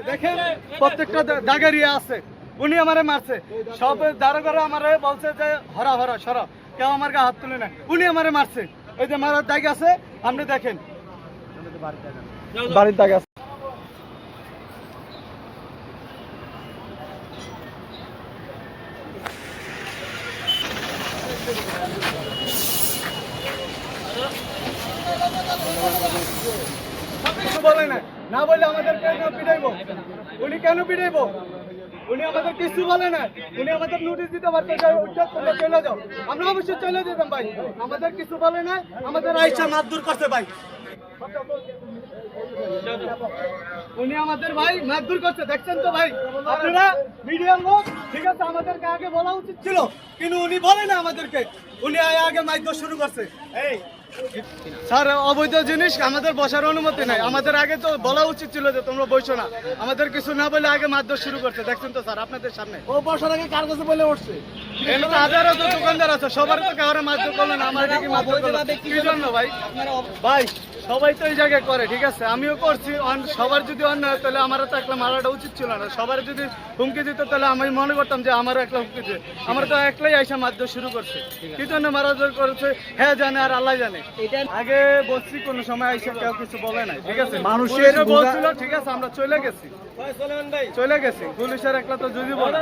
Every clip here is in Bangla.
দেখেন প্রত্যেকটা দাগেরিয়া আছে, উনি আমারে মারছে, সব দাঁড়া করে আমারে বলছে যে হরা হরা সরা, কেউ আমার গায়ে হাত তুলে না, উনি আমারে মারছে। ওই যে মারার দাগ আছে, আপনি দেখেন বাড়ির দাগ আছে। বলে না, না বললে আমাদের কেন পিটাইবো? উনি কেন পিটাইবো? উনি আমাদের কিছু বলে না, উনি আমাদের নোটিশ দিতে পারতো যে উচ্ছেদ করলে চলে যাও, আমরা অবশ্যই চলে যেতাম ভাই। আমাদের কিছু বলে না, আমাদের আইসা মারধর করছে ভাই। উনি আমাদের ভাই মারধর করছে, দেখছেন তো ভাই আপনারা মিডিয়ার লোক, ঠিক আছে আমাদেরকে আগে বলা উচিত ছিল, কিন্তু উনি বলে না আমাদেরকে, উনি আগে মারধর শুরু করছে। এই স্যার, অবৈধ জিনিস আমাদের বসার অনুমতি নাই, আমাদের আগে তো বলা উচিত ছিল যে তোমরা বসো না, আমাদের কিছু না বলে আগে মারধর শুরু করছে। দেখছেন তো স্যার আপনাদের সামনে, ও বসার আগে কার কাছে বলে উঠছে? এখানে তো হাজারো তো দোকানদার আছে, সবার তো কাউরে মারধর করলো না, আমার কি মারধর করলো কি জন্য ভাই? ভাই সবাই তো এই জায়গায় করে, ঠিক আছে আমিও করছি, সবার যদি অন্য হয় তাহলে আমারও তো একলা মারাটা উচিত ছিল না। সবার যদি হুমকি দিত তাহলে আমি মনে করতাম যে আমারও একলা হুমকি দিতে, আমার তো একলাই আইসা মারধর শুরু করছে, কি জন্য মারধর করেছে হ্যাঁ জানে আর আল্লাহ জানে। আগে বলছি কোন সময় আইসা কেউ কিছু বলে নাই, ঠিক আছে মানুষের বলছিল, ঠিক আছে আমরা চলে গেছি, পুলিশের একলা তো যদি বলে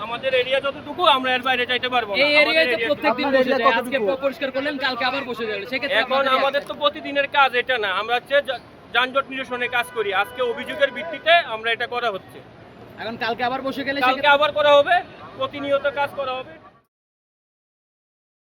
আমাদের এরিয়া যতটুকু আমরা এর বাইরে যাইতে পারবো না। এই এরিয়াতে প্রত্যেকদিন বসে যায়, আজকে পরিষ্কার করলেন কালকে আবার বসে যাবে, সেক্ষেত্রে এখন আমাদের তো প্রতিদিনের কাজ এটা না, আমরা হচ্ছে যানজট নিরসনে কাজ করি, আজকে অভিযোগের ভিত্তিতে আমরা এটা করা হচ্ছে, এখন কালকে আবার বসে গেলে কালকে আবার করা হবে, প্রতিনিয়ত কাজ করা হবে।